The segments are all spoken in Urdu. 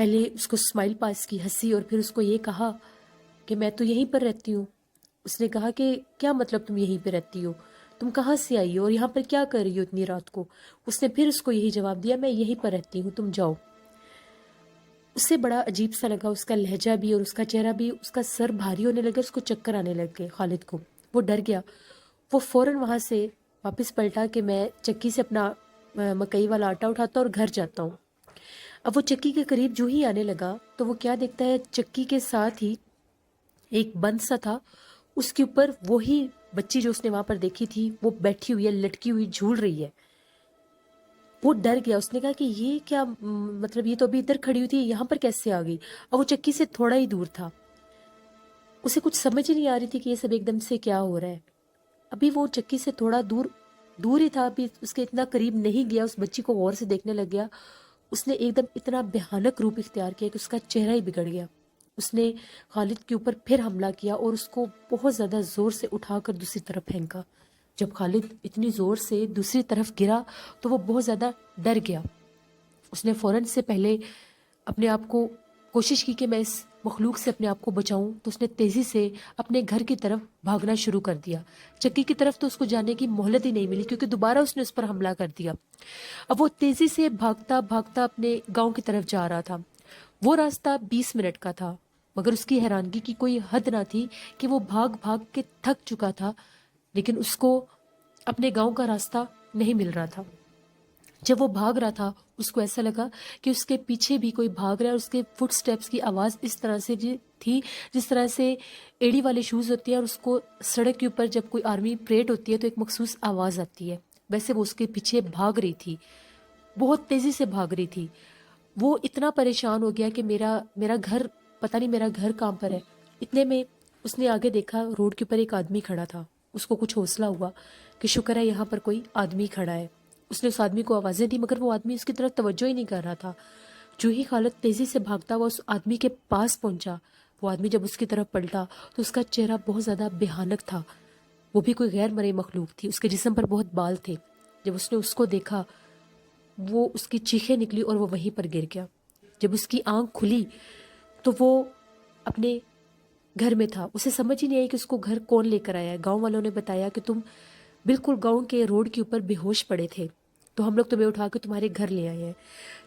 پہلے اس کو اسمائل پاس کی، ہنسی، اور پھر اس کو یہ کہا کہ میں تو یہیں پر رہتی ہوں۔ اس نے کہا کہ کیا مطلب تم یہیں پہ رہتی ہو، تم کہاں سے آئی ہو اور یہاں پر کیا کر رہی ہو اتنی رات کو؟ اس نے پھر اس کو یہی جواب دیا، میں یہیں پر رہتی ہوں، تم جاؤ۔ اسے بڑا عجیب سا لگا، اس کا لہجہ بھی اور اس کا چہرہ بھی، اس کا سر بھاری ہونے لگا، اس کو چکر آنے لگ گئے خالد کو۔ وہ ڈر گیا، وہ فوراً وہاں سے واپس پلٹا کہ میں چکی سے اپنا مکئی والا آٹا اٹھاتا اور گھر جاتا ہوں۔ اب وہ چکی کے قریب جو ہی آنے لگا تو وہ کیا دیکھتا ہے، چکی کے ساتھ ہی ایک بند سا تھا، اس کے اوپر وہی بچی جو اس نے وہاں پر دیکھی تھی وہ بیٹھی ہوئی ہے، لٹکی ہوئی جھول رہی ہے۔ وہ ڈر گیا، اس نے کہا کہ یہ کیا مطلب، یہ تو ابھی ادھر کھڑی ہوئی تھی، یہاں پر کیسے آ گئی؟ اور وہ چکی سے تھوڑا ہی دور تھا، اسے کچھ سمجھ ہی نہیں آ رہی تھی کہ یہ سب ایک دم سے کیا ہو رہا ہے۔ ابھی وہ چکی سے تھوڑا دور دور ہی تھا، ابھی اس کے اتنا قریب نہیں گیا، اس بچی کو غور سے دیکھنے لگ گیا، اس نے ایک دم اتنا بھیانک روپ اختیار کیا کہ اس کا چہرہ ہی بگڑ گیا۔ اس نے خالد کے اوپر پھر حملہ کیا اور اس کو بہت زیادہ زور سے اٹھا کر دوسری طرف پھینکا۔ جب خالد اتنی زور سے دوسری طرف گرا تو وہ بہت زیادہ ڈر گیا۔ اس نے فوراً سے پہلے اپنے آپ کو کوشش کی کہ میں اس مخلوق سے اپنے آپ کو بچاؤں، تو اس نے تیزی سے اپنے گھر کی طرف بھاگنا شروع کر دیا۔ چکی کی طرف تو اس کو جانے کی مہلت ہی نہیں ملی کیونکہ دوبارہ اس نے اس پر حملہ کر دیا۔ اب وہ تیزی سے بھاگتا بھاگتا اپنے گاؤں کی طرف جا رہا تھا۔ وہ راستہ 20 منٹ کا تھا، مگر اس کی حیرانگی کی کوئی حد نہ تھی کہ وہ بھاگ بھاگ کے تھک چکا تھا، لیکن اس کو اپنے گاؤں کا راستہ نہیں مل رہا تھا۔ جب وہ بھاگ رہا تھا اس کو ایسا لگا کہ اس کے پیچھے بھی کوئی بھاگ رہا ہے، اور اس کے فٹ سٹیپس کی آواز اس طرح سے تھی جس طرح سے ایڑی والے شوز ہوتے ہیں اور اس کو سڑک کے اوپر جب کوئی آرمی پریڈ ہوتی ہے تو ایک مخصوص آواز آتی ہے، ویسے وہ اس کے پیچھے بھاگ رہی تھی، بہت تیزی سے بھاگ رہی تھی۔ وہ اتنا پریشان ہو گیا کہ میرا گھر، پتہ نہیں میرا گھر کہاں پر ہے۔ اتنے میں اس نے آگے دیکھا، روڈ کے اوپر ایک آدمی کھڑا تھا۔ اس کو کچھ حوصلہ ہوا کہ شکر ہے یہاں پر کوئی آدمی کھڑا ہے۔ اس نے اس آدمی کو آوازیں دی مگر وہ آدمی اس کی طرف توجہ ہی نہیں کر رہا تھا۔ جو ہی خالد تیزی سے بھاگتا ہوا اس آدمی کے پاس پہنچا، وہ آدمی جب اس کی طرف پلٹا تو اس کا چہرہ بہت زیادہ بھیانک تھا، وہ بھی کوئی غیر مرئی مخلوق تھی، اس کے جسم پر بہت بال تھے۔ جب اس نے اس کو دیکھا وہ اس کی چیخیں نکلی اور وہ وہیں پر گر گیا۔ جب اس کی آنکھ کھلی تو وہ اپنے گھر میں تھا، اسے سمجھ ہی نہیں آئی کہ اس کو گھر کون لے کر آیا ہے۔ گاؤں والوں نے بتایا کہ تم بالکل گاؤں کے روڈ کے اوپر بے ہوش پڑے تھے، تو ہم لوگ تمہیں اٹھا کے تمہارے گھر لے آئے ہیں۔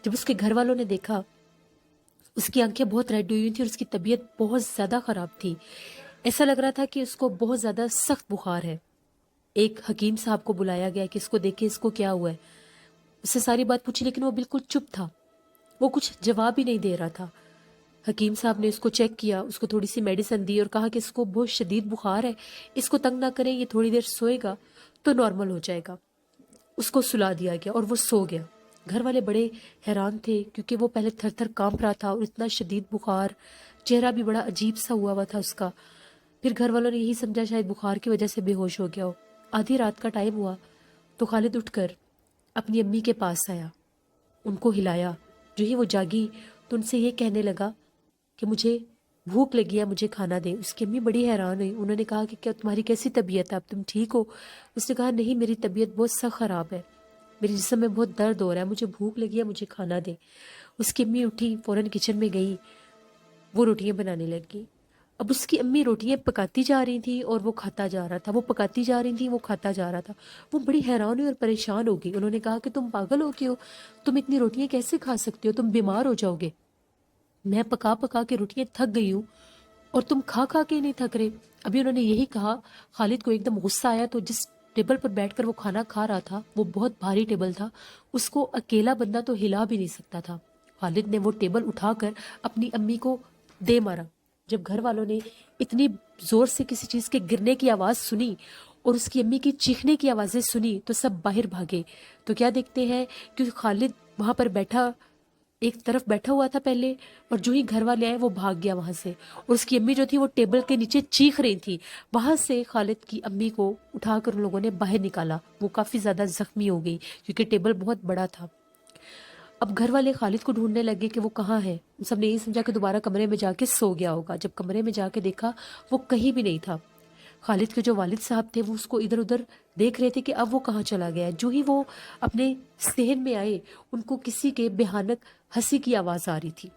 جب اس کے گھر والوں نے دیکھا، اس کی آنکھیں بہت ریڈ ہوئی تھی اور اس کی طبیعت بہت زیادہ خراب تھی، ایسا لگ رہا تھا کہ اس کو بہت زیادہ سخت بخار ہے۔ ایک حکیم صاحب کو بلایا گیا کہ اس کو دیکھے اس کو کیا ہوا ہے۔ اس سے ساری بات پوچھی لیکن وہ بالکل چپ تھا، وہ کچھ جواب ہی نہیں دے رہا تھا۔ حکیم صاحب نے اس کو چیک کیا، اس کو تھوڑی سی میڈیسن دی اور کہا کہ اس کو بہت شدید بخار ہے، اس کو تنگ نہ کریں، یہ تھوڑی دیر سوئے گا تو نارمل ہو جائے گا۔ اس کو سلا دیا گیا اور وہ سو گیا۔ گھر والے بڑے حیران تھے کیونکہ وہ پہلے تھر تھر کانپ رہا تھا اور اتنا شدید بخار، چہرہ بھی بڑا عجیب سا ہوا تھا اس کا۔ پھر گھر والوں نے یہی سمجھا شاید بخار کی وجہ سے بے ہوش ہو گیا ہو۔ آدھی رات کا ٹائم ہوا تو خالد اٹھ کر اپنی امی کے پاس آیا، ان کو ہلایا۔ جو ہی وہ جاگی تو ان سے یہ کہنے لگا کہ مجھے بھوک لگی ہے، مجھے کھانا دیں۔ اس کی امی بڑی حیران ہوئی، انہوں نے کہا کہ کیا تمہاری کیسی طبیعت ہے، اب تم ٹھیک ہو؟ اس نے کہا نہیں، میری طبیعت بہت سخت خراب ہے، میرے جسم میں بہت درد ہو رہا ہے، مجھے بھوک لگی ہے، مجھے کھانا دیں۔ اس کی امی اٹھی، فوراً کچن میں گئی، وہ روٹیاں بنانے لگی۔ اب اس کی امی روٹیاں پکاتی جا رہی تھیں اور وہ کھاتا جا رہا تھا، وہ پکاتی جا رہی تھیں وہ کھاتا جا رہا تھا۔ وہ بڑی حیران ہوئی اور پریشان ہو گئی۔ انہوں نے کہا کہ تم پاگل ہو گئے ہو، تم اتنی روٹیاں کیسے کھا سکتے ہو، تم بیمار ہو جاؤ گے۔ میں پکا پکا کے روٹیاں تھک گئی ہوں اور تم کھا کھا کے نہیں تھک رہے۔ ابھی انہوں نے یہی کہا، خالد کو ایک دم غصہ آیا، تو جس ٹیبل پر بیٹھ کر وہ کھانا کھا رہا تھا وہ بہت بھاری ٹیبل تھا، اس کو اکیلا بندہ تو ہلا بھی نہیں سکتا تھا۔ خالد نے وہ ٹیبل اٹھا کر اپنی امی کو دے مارا۔ جب گھر والوں نے اتنی زور سے کسی چیز کے گرنے کی آواز سنی اور اس کی امی کی چیخنے کی آوازیں سنی تو سب باہر بھاگے۔ تو کیا دیکھتے ہیں کہ خالد وہاں پر بیٹھا، ایک طرف بیٹھا ہوا تھا پہلے، اور جو ہی گھر والے آئے وہ بھاگ گیا وہاں سے، اور اس کی امی جو تھی وہ ٹیبل کے نیچے چیخ رہی تھی۔ وہاں سے خالد کی امی کو اٹھا کر ان لوگوں نے باہر نکالا، وہ کافی زیادہ زخمی ہو گئی کیونکہ ٹیبل بہت بڑا تھا۔ اب گھر والے خالد کو ڈھونڈنے لگے کہ وہ کہاں ہے۔ سب نے یہی سمجھا کہ دوبارہ کمرے میں جا کے سو گیا ہوگا۔ جب کمرے میں جا کے دیکھا وہ کہیں بھی نہیں تھا۔ خالد کے جو والد صاحب تھے وہ اس کو ادھر ادھر دیکھ رہے تھے کہ اب وہ کہاں چلا گیا ہے۔ جو ہی وہ اپنے صحن میں آئے ان کو کسی کے بھیانک ہنسی کی آواز آ رہی تھی۔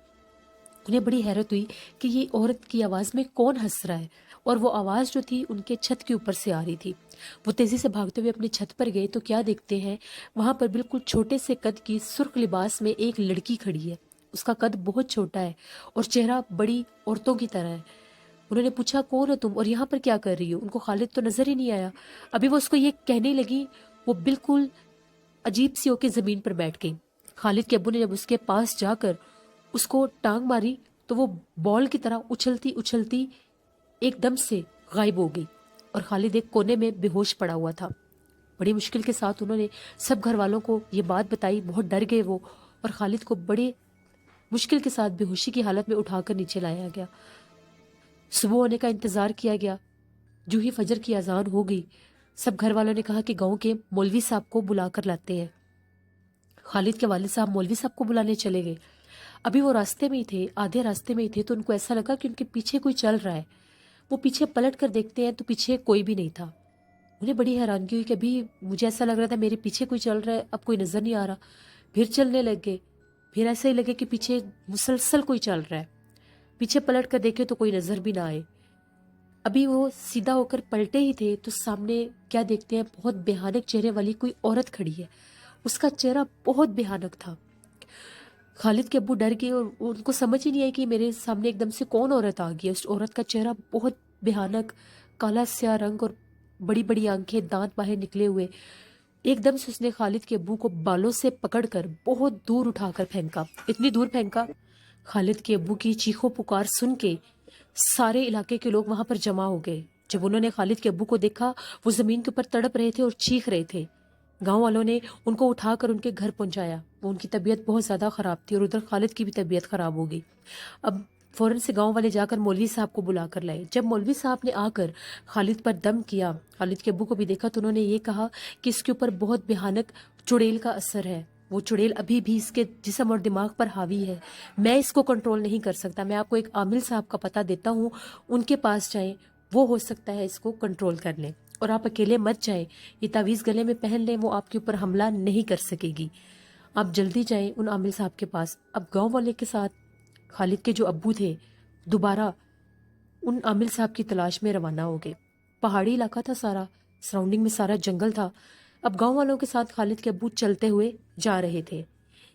انہیں بڑی حیرت ہوئی کہ یہ عورت کی آواز میں کون ہنس رہا ہے، اور وہ آواز جو تھی ان کے چھت کے اوپر سے آ رہی تھی۔ وہ تیزی سے بھاگتے ہوئے اپنی چھت پر گئے تو کیا دیکھتے ہیں، وہاں پر بالکل چھوٹے سے قد کی سرخ لباس میں ایک لڑکی کھڑی ہے۔ اس کا قد بہت چھوٹا ہے اور چہرہ بڑی عورتوں کی طرح ہے۔ انہوں نے پوچھا کون ہو تم اور یہاں پر کیا کر رہی ہو؟ ان کو خالد تو نظر ہی نہیں آیا۔ ابھی وہ اس کو یہ کہنے لگی، وہ بالکل عجیب سی ہو کے زمین پر بیٹھ گئی۔ خالد کے ابو نے جب اس کے پاس جا کر اس کو ٹانگ ماری تو وہ بال کی طرح اچھلتی اچھلتی ایک دم سے غائب ہو گئی، اور خالد ایک کونے میں بے ہوش پڑا ہوا تھا۔ بڑی مشکل کے ساتھ انہوں نے سب گھر والوں کو یہ بات بتائی، بہت ڈر گئے وہ، اور خالد کو بڑے مشکل کے ساتھ بے ہوشی کی حالت میں اٹھا کر نیچے لایا گیا۔ صبح ہونے کا انتظار کیا گیا۔ جو ہی فجر کی اذان ہو گئی، سب گھر والوں نے کہا کہ گاؤں کے مولوی صاحب کو بلا کر لاتے ہیں۔ خالد کے والد صاحب مولوی صاحب کو بلانے چلے گئے۔ ابھی وہ راستے میں ہی تھے، آدھے راستے میں ہی تھے، تو ان کو ایسا لگا کہ ان کے پیچھے کوئی چل رہا ہے۔ وہ پیچھے پلٹ کر دیکھتے ہیں تو پیچھے کوئی بھی نہیں تھا۔ انہیں بڑی حیرانگی ہوئی کہ ابھی مجھے ایسا لگ رہا تھا میرے پیچھے کوئی چل رہا ہے، اب کوئی نظر نہیں آ رہا۔ پھر چلنے لگ گئے، پھر ایسا ہی لگے کہ پیچھے مسلسل کوئی چل رہا ہے۔ پیچھے پلٹ کر دیکھے تو کوئی نظر بھی نہ آئے۔ ابھی وہ سیدھا ہو کر پلٹے ہی تھے تو سامنے کیا دیکھتے ہیں، بہت بھیانک چہرے والی کوئی عورت کھڑی ہے۔ اس کا چہرہ بہت بھیانک تھا۔ خالد کے ابو ڈر گئے اور ان کو سمجھ ہی نہیں آئی کہ میرے سامنے ایک دم سے کون عورت آ گئی ہے۔ اس عورت کا چہرہ بہت بھیانک، کالا سیاہ رنگ اور بڑی بڑی آنکھیں، دانت باہر نکلے ہوئے۔ ایک دم سے اس نے خالد کے ابو کو بالوں سے پکڑ کر بہت دور اٹھا کر پھینکا، اتنی دور پھینکا۔ خالد کے ابو کی چیخو پکار سن کے سارے علاقے کے لوگ وہاں پر جمع ہو گئے۔ جب انہوں نے خالد کے ابو کو دیکھا، وہ زمین کے اوپر تڑپ رہے تھے اور چیخ رہے تھے۔ گاؤں والوں نے ان کو اٹھا کر ان کے گھر پہنچایا۔ وہ ان کی طبیعت بہت زیادہ خراب تھی اور ادھر خالد کی بھی طبیعت خراب ہو گئی۔ اب فوراً سے گاؤں والے جا کر مولوی صاحب کو بلا کر لائے۔ جب مولوی صاحب نے آ کر خالد پر دم کیا، خالد کے ابو کو بھی دیکھا، تو انہوں نے یہ کہا کہ اس کے اوپر بہت بھیانک چڑیل کا اثر ہے۔ وہ چڑیل ابھی بھی اس کے جسم اور دماغ پر حاوی ہے۔ میں اس کو کنٹرول نہیں کر سکتا۔ میں آپ کو ایک عامل صاحب کا پتہ دیتا ہوں، ان کے پاس جائیں، وہ ہو سکتا ہے اس کو کنٹرول کر لیں، اور آپ اکیلے مت جائیں۔ یہ تعویذ گلے میں پہن لیں، وہ آپ کے اوپر حملہ نہیں کر سکے گی۔ آپ جلدی جائیں ان عامل صاحب کے پاس۔ اب گاؤں والے کے ساتھ خالد کے جو ابو تھے دوبارہ ان عامل صاحب کی تلاش میں روانہ ہو گئے۔ پہاڑی علاقہ تھا سارا، سراؤنڈنگ میں سارا جنگل تھا۔ اب گاؤں والوں کے ساتھ خالد کے ابو چلتے ہوئے جا رہے تھے۔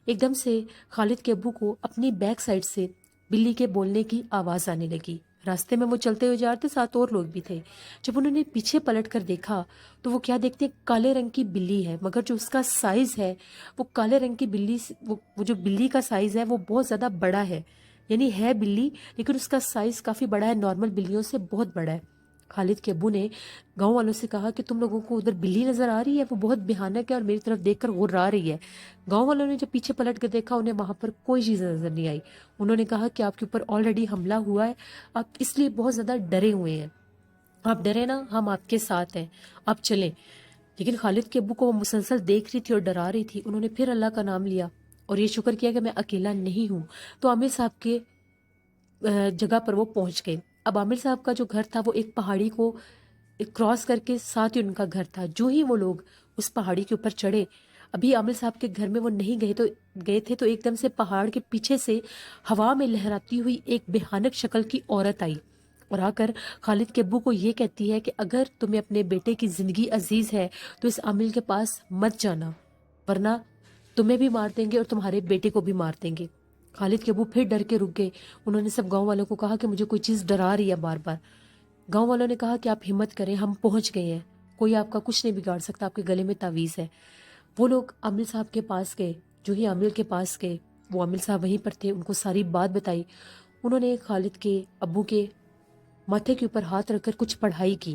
ایک دم سے خالد کے ابو کو اپنی بیک سائڈ سے بلی کے بولنے کی آواز آنے لگی۔ راستے میں وہ چلتے ہوئے جا رہے تھے، ساتھ اور لوگ بھی تھے۔ جب انہوں نے پیچھے پلٹ کر دیکھا تو وہ کیا دیکھتے، کالے رنگ کی بلی ہے، مگر جو اس کا سائز ہے وہ کالے رنگ کی بلی، وہ جو بلی کا سائز ہے وہ بہت زیادہ بڑا ہے۔ یعنی ہے بلی لیکن اس کا سائز کافی بڑا ہے، نارمل بلیوں سے بہت بڑا ہے۔ خالد کے ابو نے گاؤں والوں سے کہا کہ تم لوگوں کو ادھر بلی نظر آ رہی ہے، وہ بہت بھیانک ہے اور میری طرف دیکھ کر غرا رہی ہے۔ گاؤں والوں نے جب پیچھے پلٹ کر دیکھا، انہیں وہاں پر کوئی چیز نظر نہیں آئی۔ انہوں نے کہا کہ آپ کے اوپر آلریڈی حملہ ہوا ہے، آپ اس لیے بہت زیادہ ڈرے ہوئے ہیں۔ آپ ڈرے نا، ہم آپ کے ساتھ ہیں، آپ چلیں۔ لیکن خالد کے ابو کو وہ مسلسل دیکھ رہی تھی اور ڈرا رہی تھی۔ انہوں نے پھر اللہ کا نام لیا اور یہ شکر کیا کہ میں اکیلا نہیں ہوں۔ تو عامر صاحب کے جگہ پر وہ پہنچ گئے۔ اب عامر صاحب کا جو گھر تھا وہ ایک پہاڑی کو کراس کر کے ساتھ ہی ان کا گھر تھا۔ جو ہی وہ لوگ اس پہاڑی کے اوپر چڑھے، ابھی عامر صاحب کے گھر میں وہ نہیں گئے تھے تو ایک دم سے پہاڑ کے پیچھے سے ہوا میں لہراتی ہوئی ایک بھیانک شکل کی عورت آئی اور آ کر خالد کے ابو کو یہ کہتی ہے کہ اگر تمہیں اپنے بیٹے کی زندگی عزیز ہے تو اس عامل کے پاس مت جانا، ورنہ تمہیں بھی مار دیں گے اور تمہارے بیٹے کو بھی مار دیں گے۔ خالد کے ابو پھر ڈر کے رک گئے۔ انہوں نے سب گاؤں والوں کو کہا کہ مجھے کوئی چیز ڈرا رہی ہے بار بار۔ گاؤں والوں نے کہا کہ آپ ہمت کریں، ہم پہنچ گئے ہیں، کوئی آپ کا کچھ نہیں بگاڑ سکتا، آپ کے گلے میں تعویذ ہے۔ وہ لوگ عامل صاحب کے پاس گئے۔ جو ہی عامل کے پاس گئے، وہ عامل صاحب وہیں پر تھے، ان کو ساری بات بتائی۔ انہوں نے خالد کے ابو کے ماتھے کے اوپر ہاتھ رکھ کر کچھ پڑھائی کی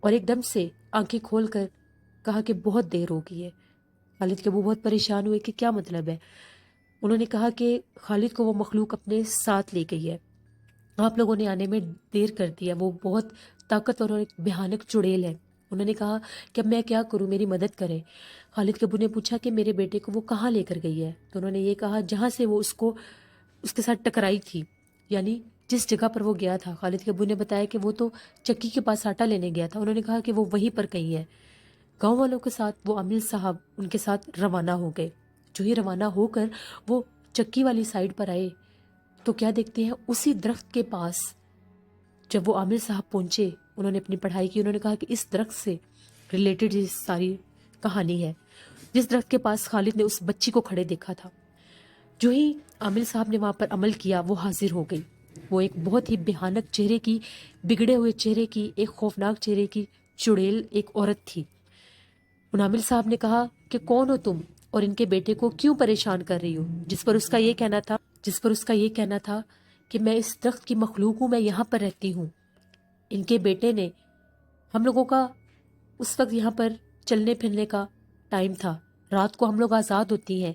اور ایک دم سے آنکھیں کھول کر کہا کہ بہت دیر ہو گئی ہے۔ خالد کے ابو بہت پریشان ہوئے کہ کیا مطلب ہے۔ انہوں نے کہا کہ خالد کو وہ مخلوق اپنے ساتھ لے گئی ہے، آپ لوگوں نے آنے میں دیر کر دیا، وہ بہت طاقتور اور ایک بھیانک چڑیل ہے۔ انہوں نے کہا کہ اب میں کیا کروں، میری مدد کریں۔ خالد کے ابو نے پوچھا کہ میرے بیٹے کو وہ کہاں لے کر گئی ہے؟ تو انہوں نے یہ کہا جہاں سے وہ اس کے ساتھ ٹکرائی تھی، یعنی جس جگہ پر وہ گیا تھا۔ خالد کے ابو نے بتایا کہ وہ تو چکی کے پاس آٹا لینے گیا تھا۔ انہوں نے کہا کہ وہ وہیں پر کہیں ہے۔ گاؤں والوں کے ساتھ وہ عامل صاحب ان کے ساتھ روانہ ہو گئے۔ جو ہی روانہ ہو کر وہ چکی والی سائڈ پر آئے تو کیا دیکھتے ہیں اسی درخت کے پاس جب وہ عامر صاحب پہنچے، انہوں نے اپنی پڑھائی کی، انہوں نے کہا کہ اس درخت سے ریلیٹڈ یہ ساری کہانی ہے، جس درخت کے پاس خالد نے اس بچی کو کھڑے دیکھا تھا۔ جو ہی عامر صاحب نے وہاں پر عمل کیا، وہ حاضر ہو گئی۔ وہ ایک بہت ہی بھیانک چہرے کی، بگڑے ہوئے چہرے کی، ایک خوفناک چہرے کی چڑیل ایک عورت تھی۔ ان عامر صاحب نے کہا کہ کون ہو تم اور ان کے بیٹے کو کیوں پریشان کر رہی ہو؟ جس پر اس کا یہ کہنا تھا کہ میں اس درخت کی مخلوق ہوں، میں یہاں پر رہتی ہوں۔ ان کے بیٹے نے، ہم لوگوں کا اس وقت یہاں پر چلنے پھرنے کا ٹائم تھا، رات کو ہم لوگ آزاد ہوتی ہیں،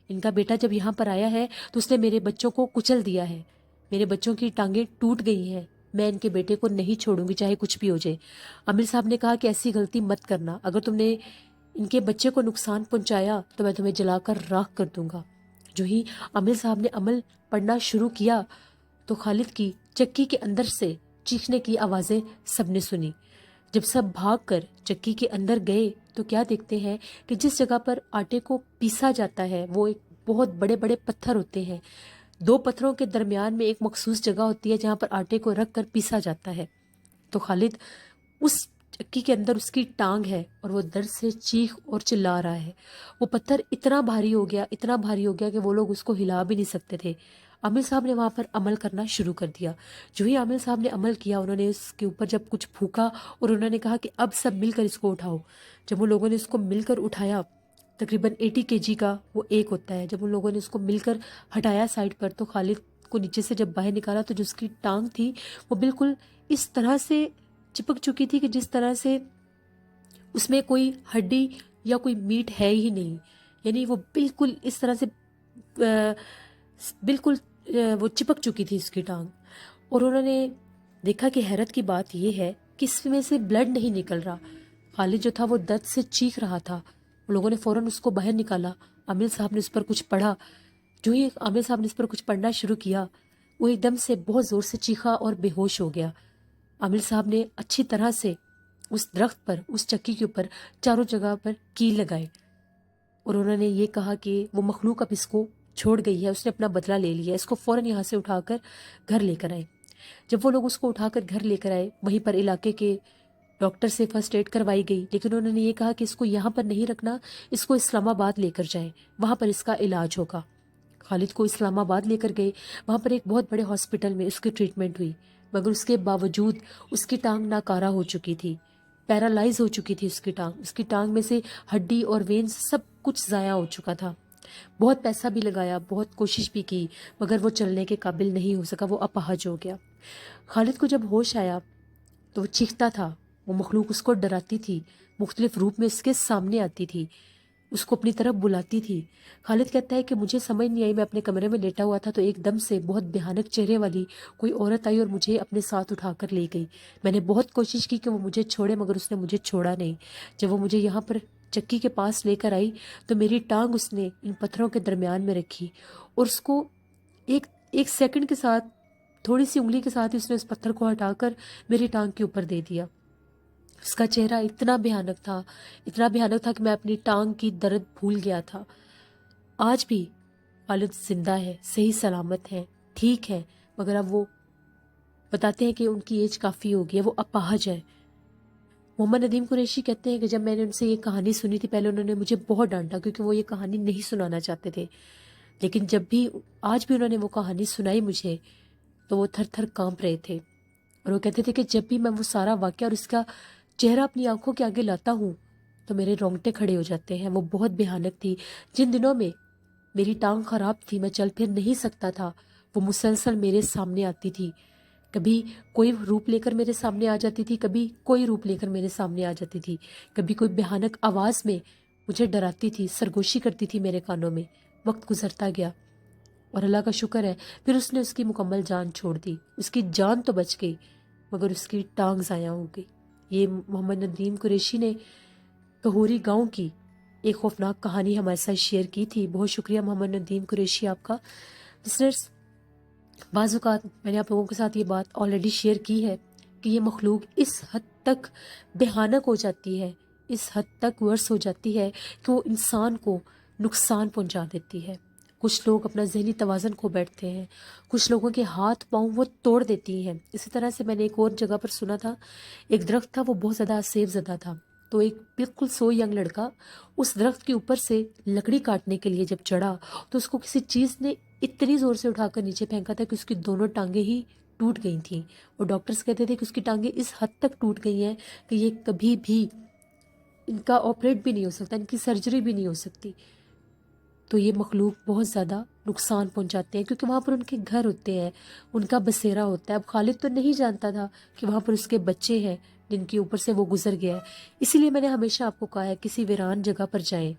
ان کا بیٹا جب یہاں پر آیا ہے تو اس نے میرے بچوں کو کچل دیا ہے، میرے بچوں کی ٹانگیں ٹوٹ گئی ہیں، میں ان کے بیٹے کو نہیں چھوڑوں گی چاہے کچھ بھی ہو جائے۔ عامر صاحب نے کہا کہ ایسی غلطی مت کرنا، اگر تم نے ان کے بچے کو نقصان پہنچایا تو میں تمہیں جلا کر راکھ کر دوں گا۔ جو ہی عامر صاحب نے عمل پڑھنا شروع کیا تو خالد کی چکی کے اندر سے چیخنے کی آوازیں سب نے سنی۔ جب سب بھاگ کر چکی کے اندر گئے تو کیا دیکھتے ہیں کہ جس جگہ پر آٹے کو پیسا جاتا ہے وہ ایک بہت بڑے بڑے پتھر ہوتے ہیں، دو پتھروں کے درمیان میں ایک مخصوص جگہ ہوتی ہے جہاں پر آٹے کو رکھ کر پیسا جاتا ہے۔ تو خالد اس چکی کے اندر اس کی ٹانگ ہے اور وہ درد سے چیخ اور چلا رہا ہے۔ وہ پتھر اتنا بھاری ہو گیا کہ وہ لوگ اس کو ہلا بھی نہیں سکتے تھے۔ عامر صاحب نے وہاں پر عمل کرنا شروع کر دیا۔ جو ہی عامر صاحب نے عمل کیا، انہوں نے اس کے اوپر جب کچھ پھونکا اور انہوں نے کہا کہ اب سب مل کر اس کو اٹھاؤ۔ جب ان لوگوں نے اس کو مل کر اٹھایا، تقریباً 80 kg کا وہ ایک ہوتا ہے، جب ان لوگوں نے اس کو مل کر ہٹایا سائڈ پر تو خالد کو نیچے سے جب باہر نکالا تو جو اس کی ٹانگ تھی وہ بالکل اس طرح سے چپک چکی تھی کہ جس طرح سے اس میں کوئی ہڈی یا کوئی میٹ ہے ہی نہیں، یعنی وہ بالکل اس طرح سے بالکل وہ چپک چکی تھی اس کی ٹانگ۔ اور انہوں نے دیکھا کہ حیرت کی بات یہ ہے کہ اس میں سے بلڈ نہیں نکل رہا۔ خالد جو تھا وہ درد سے چیخ رہا تھا۔ لوگوں نے فوراً اس کو باہر نکالا۔ عامر صاحب نے اس پر کچھ پڑھا۔ جو ہی عامر صاحب نے اس پر کچھ پڑھنا شروع کیا، وہ ایک دم سے بہت زور سے چیخا اور بے ہوش ہو گیا۔ عامر صاحب نے اچھی طرح سے اس درخت پر، اس چکی کے اوپر چاروں جگہ پر کیل لگائے اور انہوں نے یہ کہا کہ وہ مخلوق اب اس کو چھوڑ گئی ہے، اس نے اپنا بدلہ لے لیا، اس کو فوراً یہاں سے اٹھا کر گھر لے کر آئے۔ جب وہ لوگ اس کو اٹھا کر گھر لے کر آئے، وہیں پر علاقے کے ڈاکٹر سے فرسٹ ایڈ کروائی گئی، لیکن انہوں نے یہ کہا کہ اس کو یہاں پر نہیں رکھنا، اس کو اسلام آباد لے کر جائیں، وہاں پر اس کا علاج ہوگا۔ خالد کو اسلام آباد لے کر گئے، وہاں پر ایک بہت بڑے ہاسپٹل میں اس کی ٹریٹمنٹ ہوئی، مگر اس کے باوجود اس کی ٹانگ ناکارہ ہو چکی تھی، پیرالائز ہو چکی تھی اس کی ٹانگ میں سے ہڈی اور وینز سب کچھ ضائع ہو چکا تھا۔ بہت پیسہ بھی لگایا، بہت کوشش بھی کی، مگر وہ چلنے کے قابل نہیں ہو سکا، وہ اپاہج ہو گیا۔ خالد کو جب ہوش آیا تو وہ چیختا تھا، وہ مخلوق اس کو ڈراتی تھی، مختلف روپ میں اس کے سامنے آتی تھی، اس کو اپنی طرف بلاتی تھی۔ خالد کہتا ہے کہ مجھے سمجھ نہیں آئی، میں اپنے کمرے میں لیٹا ہوا تھا تو ایک دم سے بہت بھیانک چہرے والی کوئی عورت آئی اور مجھے اپنے ساتھ اٹھا کر لے گئی۔ میں نے بہت کوشش کی کہ وہ مجھے چھوڑے، مگر اس نے مجھے چھوڑا نہیں۔ جب وہ مجھے یہاں پر چکی کے پاس لے کر آئی تو میری ٹانگ اس نے ان پتھروں کے درمیان میں رکھی اور اس کو ایک سیکنڈ کے ساتھ، تھوڑی سی انگلی کے ساتھ اس نے اس پتھر کو ہٹا کر میری ٹانگ کے اوپر دے دیا۔ اس کا چہرہ اتنا بھیانک تھا کہ میں اپنی ٹانگ کی درد بھول گیا تھا۔ آج بھی خالد زندہ ہے، صحیح سلامت ہے، ٹھیک ہے، مگر اب وہ بتاتے ہیں کہ ان کی ایج کافی ہو گئی ہے، وہ اپاہج ہے۔ محمد ندیم قریشی کہتے ہیں کہ جب میں نے ان سے یہ کہانی سنی تھی، پہلے انہوں نے مجھے بہت ڈانٹا کیونکہ وہ یہ کہانی نہیں سنانا چاہتے تھے، لیکن آج بھی انہوں نے وہ کہانی سنائی مجھے تو وہ تھر تھر کانپ رہے تھے، اور وہ کہتے تھے کہ جب بھی میں وہ سارا واقعہ اور اس کا چہرہ اپنی آنکھوں کے آگے لاتا ہوں تو میرے رونگٹے کھڑے ہو جاتے ہیں۔ وہ بہت بھیانک تھی۔ جن دنوں میں میری ٹانگ خراب تھی، میں چل پھر نہیں سکتا تھا، وہ مسلسل میرے سامنے آتی تھی، کبھی کوئی روپ لے کر میرے سامنے آ جاتی تھی، کبھی کوئی روپ لے کر میرے سامنے آ جاتی تھی، کبھی کوئی بھیانک آواز میں مجھے ڈراتی تھی، سرگوشی کرتی تھی میرے کانوں میں۔ وقت گزرتا گیا اور اللہ کا شکر ہے پھر اس نے اس کی مکمل جان چھوڑ دی، اس کی جان تو بچ گئی مگر اس کی ٹانگ ضائع ہو گئی۔ یہ محمد ندیم قریشی نے کہوری گاؤں کی ایک خوفناک کہانی ہمارے ساتھ شیئر کی تھی۔ بہت شکریہ محمد ندیم قریشی آپ کا۔ لسنرز، بعض اوقات میں نے آپ لوگوں کے ساتھ یہ بات آلریڈی شیئر کی ہے کہ یہ مخلوق اس حد تک بھیانک ہو جاتی ہے، اس حد تک ورس ہو جاتی ہے کہ وہ انسان کو نقصان پہنچا دیتی ہے۔ کچھ لوگ اپنا ذہنی توازن کھو بیٹھتے ہیں، کچھ لوگوں کے ہاتھ پاؤں وہ توڑ دیتی ہیں۔ اسی طرح سے میں نے ایک اور جگہ پر سنا تھا، ایک درخت تھا وہ بہت زیادہ سیب زدہ تھا، تو ایک بالکل سو ینگ لڑکا اس درخت کے اوپر سے لکڑی کاٹنے کے لیے جب چڑھا تو اس کو کسی چیز نے اتنی زور سے اٹھا کر نیچے پھینکا تھا کہ اس کی دونوں ٹانگیں ہی ٹوٹ گئی تھیں، اور ڈاکٹرز کہتے تھے کہ اس کی ٹانگیں اس حد تک ٹوٹ گئی ہیں کہ یہ کبھی بھی ان کا آپریٹ بھی نہیں ہو سکتا، ان کی سرجری بھی نہیں ہو سکتی۔ تو یہ مخلوق بہت زیادہ نقصان پہنچاتے ہیں کیونکہ وہاں پر ان کے گھر ہوتے ہیں، ان کا بسیرا ہوتا ہے۔ اب خالد تو نہیں جانتا تھا کہ وہاں پر اس کے بچے ہیں جن کے اوپر سے وہ گزر گیا ہے۔ اسی لیے میں نے ہمیشہ آپ کو کہا ہے کسی ویران جگہ پر جائیں،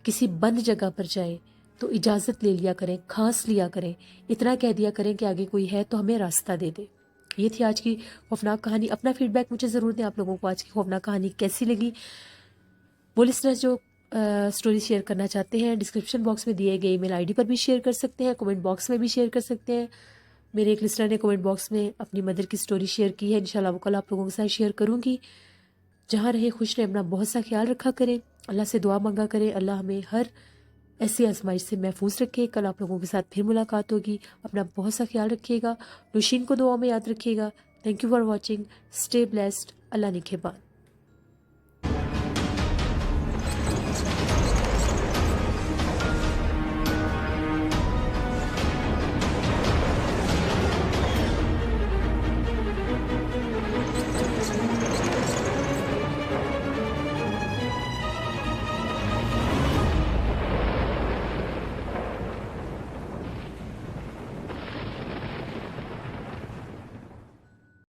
کسی بند جگہ پر جائیں تو اجازت لے لیا کریں، کھانس لیا کریں، اتنا کہہ دیا کریں کہ آگے کوئی ہے تو ہمیں راستہ دے دے۔ یہ تھی آج کی خوفناک کہانی۔ اپنا فیڈ بیک مجھے ضرور دیں، آپ لوگوں کو آج کی خوفناک کہانی کیسی لگی۔ وہ لسنرز جو سٹوری شیئر کرنا چاہتے ہیں ڈسکرپشن باکس میں دیے گئے ای میل آئی ڈی پر بھی شیئر کر سکتے ہیں، کمنٹ باکس میں بھی شیئر کر سکتے ہیں۔ میرے ایک لسنر نے کمنٹ باکس میں اپنی مدر کی سٹوری شیئر کی ہے، انشاءاللہ وہ کل آپ لوگوں کے ساتھ شیئر کروں گی۔ جہاں رہے خوش رہے، اپنا بہت سا خیال رکھا کریں، اللہ سے دعا مانگا کریں اللہ ہمیں ہر ایسی آزمائش سے محفوظ رکھے۔ کل آپ لوگوں کے ساتھ پھر ملاقات ہوگی، اپنا بہت سا خیال رکھیے گا، نوشین کو دعا میں یاد رکھیے گا۔ Thank you for watching, stay blessed, اللہ نگہبان۔